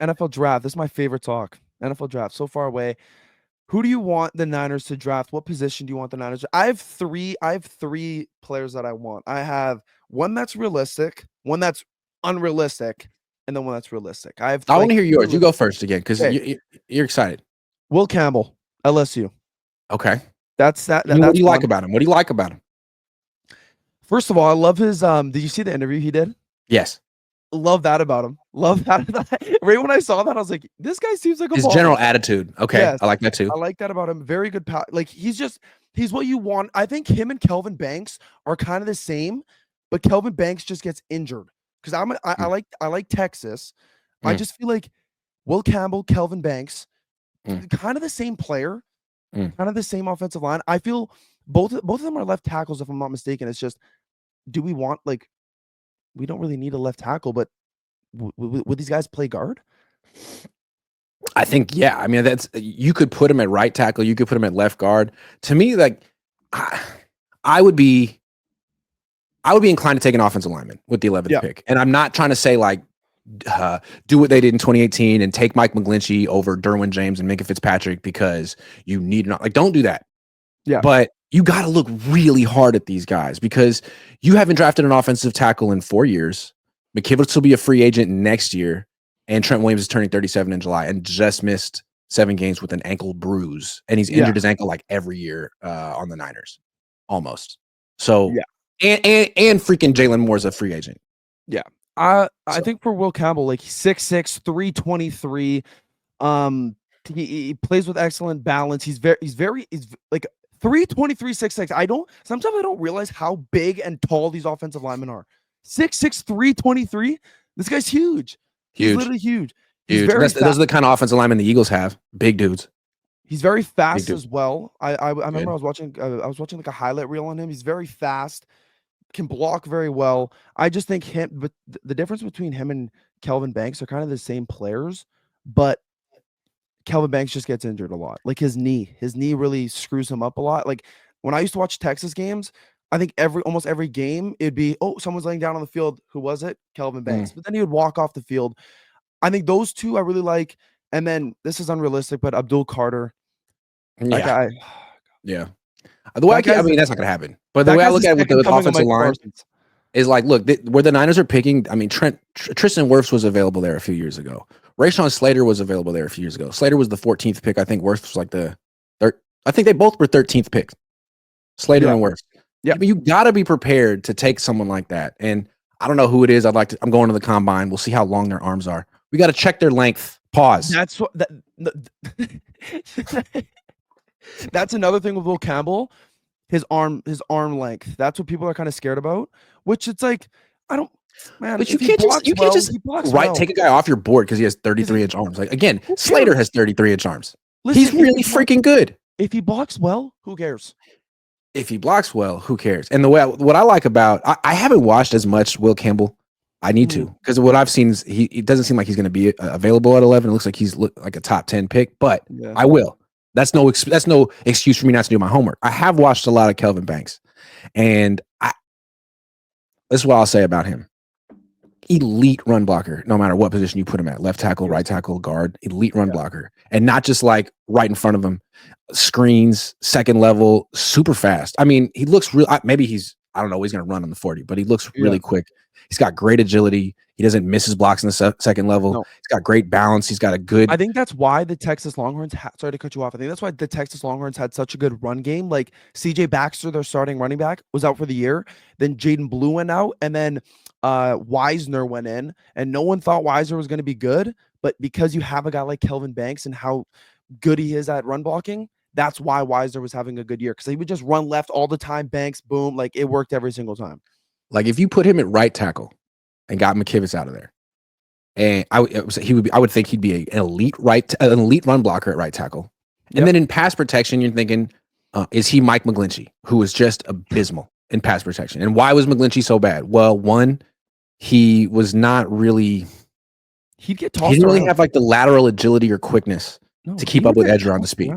NFL draft. This is my favorite talk. NFL draft. So far away. Who do you want the Niners to draft? What position do you want the Niners? I have three players that I want. I have one that's realistic, one that's unrealistic, and then one that's realistic. I want to hear yours. You go first again because you're excited. Will Campbell, LSU. Okay. That's that. What do you like about him? What do you like about him? First of all, I love his. Did you see the interview he did? Yes. Love that about him. Love that. Right when I saw that, I was like, this guy seems like his general attitude. Okay. Yes, I like that too. I like that about him. Very good. Like he's what you want. I think him and Kelvin Banks are kind of the same, but Kelvin Banks just gets injured because I like Texas. I just feel like Will Campbell, Kelvin Banks, kind of the same player, kind of the same offensive line. I feel both of them are left tackles, if I'm not mistaken. It's just, do we want we don't really need a left tackle, but would these guys play guard? I think, yeah. I mean, you could put him at right tackle. You could put him at left guard. To me, like, I would be inclined to take an offensive lineman with the 11th pick. And I'm not trying to say like, do what they did in 2018 and take Mike McGlinchey over Derwin James and Minkah Fitzpatrick because you need not. Like, don't do that. Yeah. But you got to look really hard at these guys because you haven't drafted an offensive tackle in 4 years. McKivitz will be a free agent next year, and Trent Williams is turning 37 in July and just missed 7 games with an ankle bruise, and he's injured his ankle like every year on the Niners, almost. So, and freaking Jalen Moore's a free agent. Yeah, I think for Will Campbell, like 6'6", 323. He plays with excellent balance. He's like 323, 6'6". Sometimes I don't realize how big and tall these offensive linemen are. 6'6", 323. This guy's huge. He's literally huge. Those are the kind of offensive linemen the Eagles have. Big dudes. He's very fast as well. I remember I was watching like a highlight reel on him. He's very fast, can block very well. I just think but the difference between him and Kelvin Banks are kind of the same players, but Kelvin Banks just gets injured a lot. Like his knee really screws him up a lot. Like when I used to watch Texas games, I think almost every game it'd be, someone's laying down on the field. Who was it? Kelvin Banks. But then he would walk off the field. I think those two I really like. And then this is unrealistic, but Abdul Carter. That guy. Yeah. The way that's not going to happen. But the way I look at it with the offensive line is like, look, where the Niners are picking, I mean, Tristan Wirfs was available there a few years ago. Rashawn Slater was available there a few years ago. Slater was the 14th pick. I think Wirfs was like the third. I think they both were 13th picks. Slater and Wirfs. Yeah, but you got to be prepared to take someone like that. And I don't know who it is. I'm going to the combine. We'll see how long their arms are. We got to check their length. Pause. That's what that's another thing with Will Campbell. His arm length. That's what people are kind of scared about. Which it's like, I don't. Man, but you can't just take a guy off your board because he has 33-inch arms. Like again, Slater has 33-inch arms. Listen, he's really freaking good. If he blocks well, who cares? If he blocks well, who cares? And what I like about I haven't watched as much Will Campbell. I need to because what I've seen is it doesn't seem like he's going to be available at 11. It looks like he's like a top 10 pick, but I will. That's no excuse for me not to do my homework. I have watched a lot of Kelvin Banks, and this is what I'll say about him. Elite run blocker, no matter what position you put him at, left tackle, right tackle, guard, elite run blocker, and not just like right in front of him, screens, second level, super fast. I mean, he looks real. Maybe I don't know, he's going to run on the 40, but he looks really quick. He's got great agility. He doesn't miss his blocks in the second level. No. He's got great balance. He's got a good. I think that's why the Texas Longhorns. Sorry to cut you off. I think that's why the Texas Longhorns had such a good run game. Like CJ Baxter, their starting running back, was out for the year. Then Jaden Blue went out, and then Wisner went in, and no one thought Wisner was going to be good. But because you have a guy like Kelvin Banks and how good he is at run blocking, that's why Wisner was having a good year because he would just run left all the time. Banks, boom, like it worked every single time. Like if you put him at right tackle and got McKivitz out of there, and I would think he'd be an elite run blocker at right tackle. And then in pass protection, you're thinking, is he Mike McGlinchey, who was just abysmal in pass protection? And why was McGlinchey so bad? Well, one, he was not really. He'd get tossed. He didn't really have like the lateral agility or quickness to keep up with edge around the speed.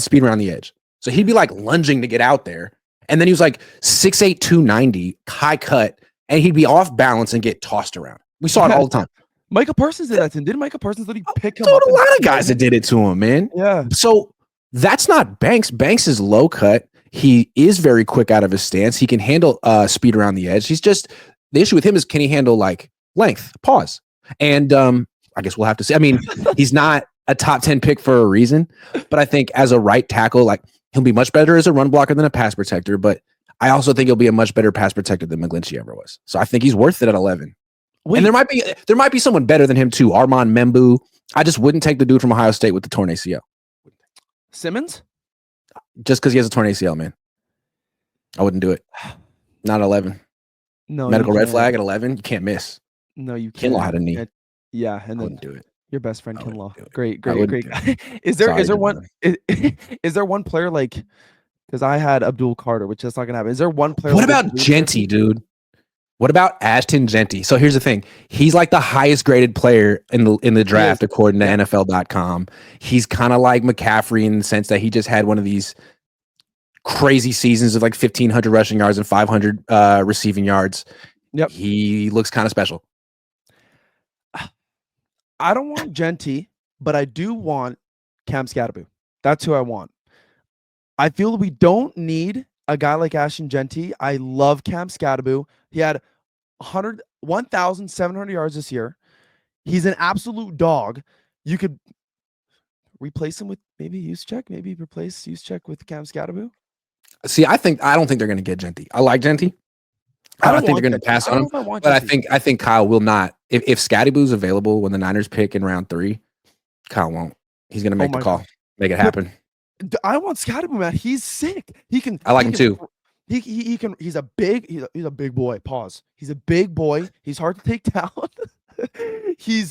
Speed around the edge. So he'd be like lunging to get out there. And then he was like 6'8", 290, high cut, and he'd be off balance and get tossed around. We saw it all the time. Micah Parsons did that to him. Didn't Micah Parsons literally pick him So up? a lot of guys that did it to him, man. Yeah. So that's not Banks. Banks is low cut. He is very quick out of his stance. He can handle speed around the edge. He's just the issue with him is can he handle like length, pause, and I guess we'll have to see. I mean, he's not a top 10 pick for a reason, but I think as a right tackle, like he'll be much better as a run blocker than a pass protector. But I also think he'll be a much better pass protector than McGlinchey ever was. So I think he's worth it at 11. Wait. And there might be someone better than him too. Armand Membu. I just wouldn't take the dude from Ohio State with the torn ACL. Simmons? Just because he has a torn ACL, man. I wouldn't do it. Not 11. No. Medical red flag at 11. You can't miss. No, you can't. Kinlaw had a knee. Yeah, and I then wouldn't do it. Your best friend Kinlaw. Great I wouldn't guy. do it. Is there Sorry, one is there one player like because I had Abdul Carter, which is not gonna happen. Is there one player? What about Jeanty, dude? What about Ashton Jeanty? So here's the thing. He's like the highest graded player in the draft according to NFL.com. He's kind of like McCaffrey in the sense that he just had one of these crazy seasons of like 1,500 rushing yards and 500 receiving yards. Yep. He looks kind of special. I don't want Jeanty, but I do want Cam Scatterby. That's who I want. I feel we don't need a guy like Ashton Jeanty. I love Cam Scatterby. He had 1,700 yards this year. He's an absolute dog. You could replace him with maybe Juszczyk. Maybe replace Juszczyk with Cam Scatterby. See, I don't think they're going to get Jeanty. I like Jeanty. I don't think they're going to pass on him. But I think Kyle will not. If Scatterby's available when the Niners pick in round 3, Kyle won't. He's going to make the call, make it happen. I want Scatterby, man. He's sick. He can. I like him too. He can. He's a big boy. Pause. He's a big boy. He's hard to take down. he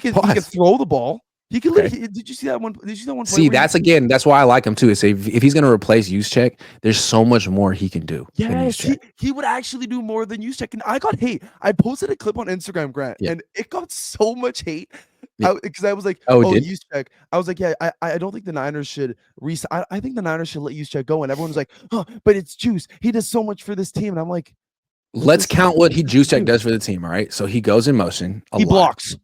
can throw the ball. He can. Okay. Did you see that one? Did you see that one? See, that's why I like him too. Is if he's going to replace Juszczyk, there's so much more he can do. Yes, he would actually do more than Juszczyk. And I got hate. I posted a clip on Instagram, Grant, and it got so much hate. Because I was like, Juszczyk. I was like, yeah, I don't think the Niners should resign. I think the Niners should let Juszczyk go. And everyone's like, oh, but it's Juice. He does so much for this team. And I'm like, let's count what Juszczyk does for the team. All right. So he goes in motion. He blocks.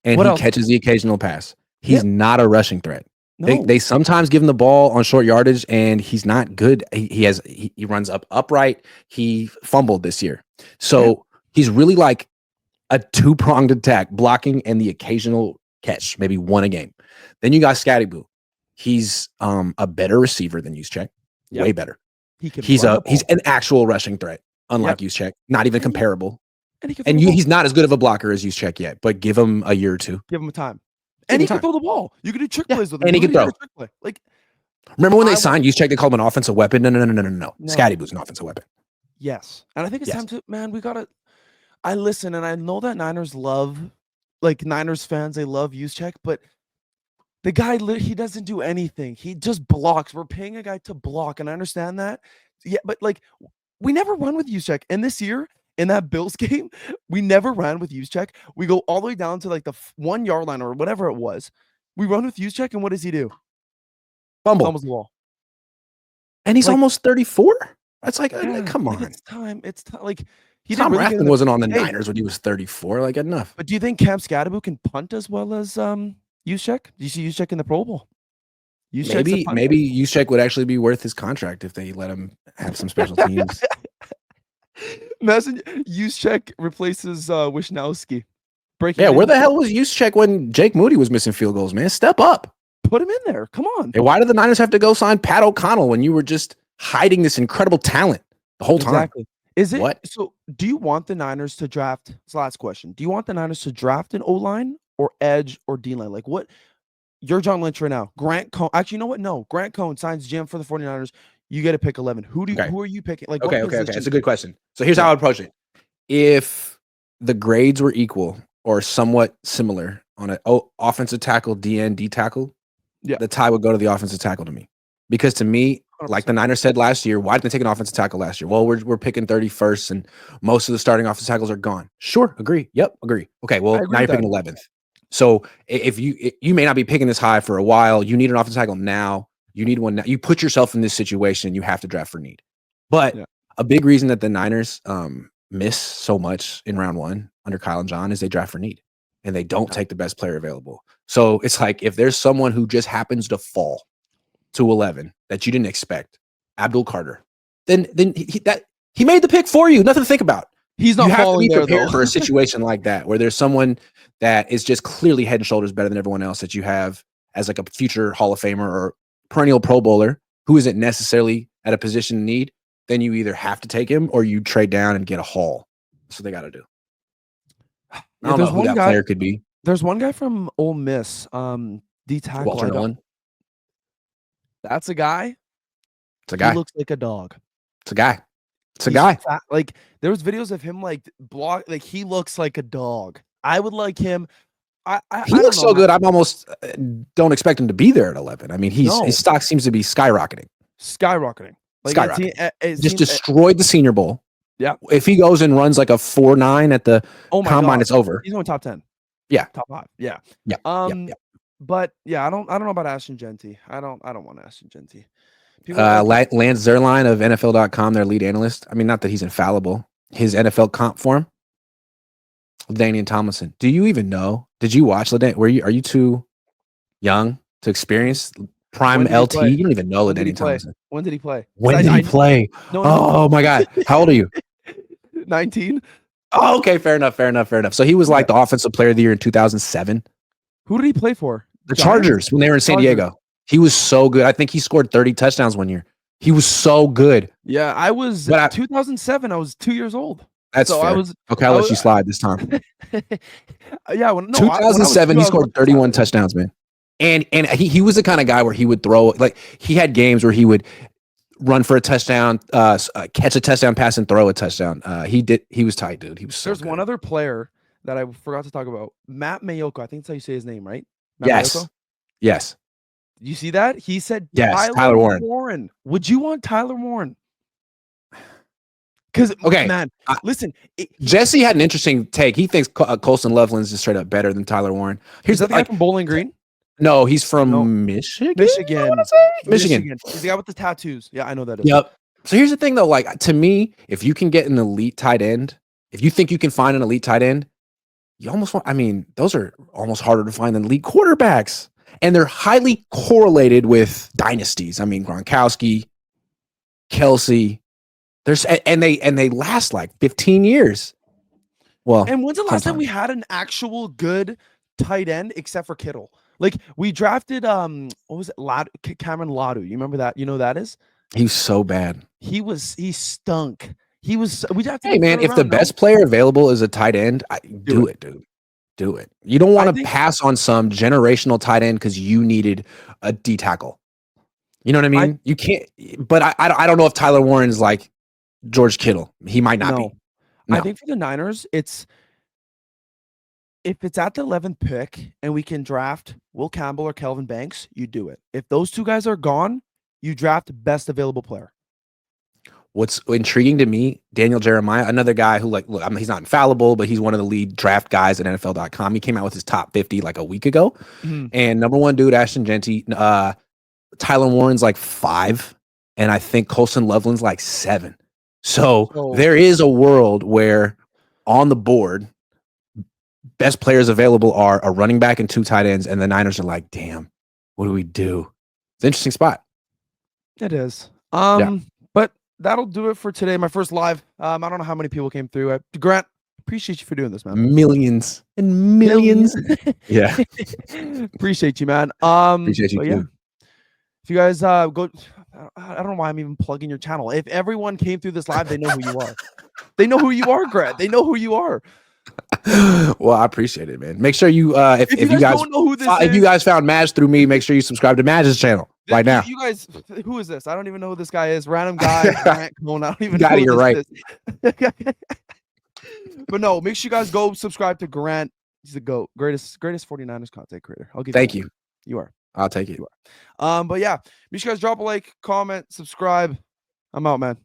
And he catches the occasional pass. He's not a rushing threat. No. They sometimes give him the ball on short yardage, and he's not good. He runs upright. He fumbled this year. So he's really like a two-pronged attack, blocking and the occasional catch, maybe one a game. Then you got Scatterby. He's a better receiver than Juszczyk. Way better. He's an actual rushing threat, unlike Juszczyk. Not even comparable. And he's not as good of a blocker as Juszczyk yet, but give him a year or two. Give him time. And he can throw the ball. You can do trick plays with him. And he can throw. Like, remember when they signed Juszczyk, they called him an offensive weapon? No. Scatterby's an offensive weapon. Yes. And I think it's time to, man, we got to, I listen, and I know that Niners fans, they love Juszczyk, but the guy, he doesn't do anything. He just blocks. We're paying a guy to block, and I understand that. Yeah, but like, we never run with Juszczyk. And this year, in that Bills game, we never ran with Juszczyk. We go all the way down to like the 1 yard line or whatever it was. We run with Juszczyk, and what does he do? Fumbles the ball. And he's almost 34. That's like, come on. It's time. Like, Tom Rathman wasn't on the Niners when he was 34. Like, enough. But do you think Cam Scatterby can punt as well as Juszczyk? Do you see Juszczyk in the Pro Bowl? Maybe Juszczyk would actually be worth his contract if they let him have some special teams. Imagine Juszczyk replaces Wisnowski. Where the hell was Juszczyk when Jake Moody was missing field goals, man? Step up. Put him in there. Come on. Hey, why did the Niners have to go sign Pat O'Connell when you were just hiding this incredible talent the whole time? Exactly. Is it what? So do you want the Niners to draft? It's the last question. Do you want the Niners to draft an O-line or edge or D-line? Like what? You're John Lynch right now. Grant Cohn. Actually, you know what? No. Grant Cohn signs GM for the 49ers. You get to pick 11. Who are you picking? Like, okay. That's a good question. So here's how I would approach it. If the grades were equal or somewhat similar on an offensive tackle, DN, D tackle, the tie would go to the offensive tackle to me. Because to me, 100%. Like the Niners said last year, why didn't they take an offensive tackle last year? Well, we're picking 31st and most of the starting offensive tackles are gone. Sure, agree. Yep, agree. Okay, well, now you're picking 11th. So if you may not be picking this high for a while, you need an offensive tackle now. You need one now. You put yourself in this situation, you have to draft for need. But a big reason that the Niners miss so much in round 1, under Kyle and John is they draft for need, and they don't take the best player available. So it's like if there's someone who just happens to fall to 11 that you didn't expect, Abdul Carter, then he made the pick for you. Nothing to think about. He's not falling there, prepared though. for a situation like that where there's someone that is just clearly head and shoulders better than everyone else that you have as like a future Hall of Famer or perennial Pro Bowler who isn't necessarily at a position of need. Then you either have to take him or you trade down and get a haul. That's what they got to do. I don't know who that player could be. There's one guy from Ole Miss, D tackle. Walter Nolan. That's a guy. It's a guy. He looks like a dog. It's a guy. It's a guy. Fat. Like there was videos of him like block. Like he looks like a dog. I would like him. He looks so good. I'm almost don't expect him to be there at 11. I mean, his stock seems to be skyrocketing. Like just destroyed the Senior Bowl. Yeah. If he goes and runs like a 4.9 at the combine, it's over. He's going top 10. Yeah. Top 5. Yeah. Yeah. But yeah, I don't know about Ashton Jeanty. I don't want Ashton Jeanty. Lance Zierlein of NFL.com, their lead analyst. I mean, not that he's infallible. His NFL comp form. LaDainian Tomlinson. Do you even know? Did you watch LaDainian? Are you too young to experience prime LT? You don't even know LaDainian Tomlinson. When did he play? When did he play? Oh my God. How old are you? 19. Oh, okay. Fair enough. So he was like the offensive player of the year in 2007. Who did he play for? The Chargers when they were in San Diego. He was so good. I think he scored 30 touchdowns one year. He was so good. Yeah, I was 2007. I was 2 years old. That's fair. I'll let you slide this time. Yeah, 2007, he scored 31 touchdowns, man. And he was the kind of guy where he would throw, like he had games where he would run for a touchdown, catch a touchdown pass and throw a touchdown. He was tight, dude. He was so There's good. one other player that I forgot to talk about. Matt Mayoko. I think that's how you say his name, right? Yes. You see that? He said Tyler Warren. Would you want Tyler Warren? Because man, listen, Jesse had an interesting take. He thinks Colson Loveland's just straight up better than Tyler Warren. Here's the guy from Bowling Green. No, he's from Michigan. Michigan. He's the guy with the tattoos. Yeah, I know that. Yep. So here's the thing, though. Like to me, if you can get an elite tight end, if you think you can find an elite tight end, you almost want. I mean, those are almost harder to find than elite quarterbacks, and they're highly correlated with dynasties. I mean, Gronkowski, Kelsey. They last like 15 years. Well, and when's the last time we had an actual good tight end except for Kittle? Like we drafted what was it? Cameron Ladu. You remember that? You know who that is? He was so bad. He stunk. We drafted. Hey man, if the best player available is a tight end, do it, dude. Do it. You don't want to pass on some generational tight end because you needed a D tackle. You know what I mean? You can't. But I don't know if Tyler Warren's like George Kittle. He might not be. No. I think for the Niners, if it's at the 11th pick and we can draft Will Campbell or Kelvin Banks, you do it. If those two guys are gone, you draft best available player. What's intriguing to me, Daniel Jeremiah, another guy who he's not infallible, but he's one of the lead draft guys at NFL.com. He came out with his top 50 like a week ago. Mm-hmm. And number one dude, Ashton Jeanty, Tyler Warren's like 5. And I think Colson Loveland's like 7. So there is a world where on the board, best players available are a running back and 2 tight ends, and the Niners are like, damn, what do we do? It's an interesting spot. It is. But that'll do it for today. My first live. I don't know how many people came through. Grant, appreciate you for doing this, man. Millions and millions. Yeah. Appreciate you, man. Appreciate you too. Yeah. If you guys go, I don't know why I'm even plugging your channel. If everyone came through this live, they know who you are. They know who you are, Grant. They know who you are. Well, I appreciate it, man. Make sure you if you guys don't know who this is, if you guys found Maj through me, make sure you subscribe to Maj's channel right now. You guys, who is this? I don't even know who this guy is. Random guy. Grant Cohn. I don't even know who you're right. Is. But no, make sure you guys go subscribe to Grant. He's the GOAT. Greatest 49ers content creator. I'll give Thank you. You are. I'll take it. You are. But yeah, make sure you guys drop a like, comment, subscribe. I'm out, man.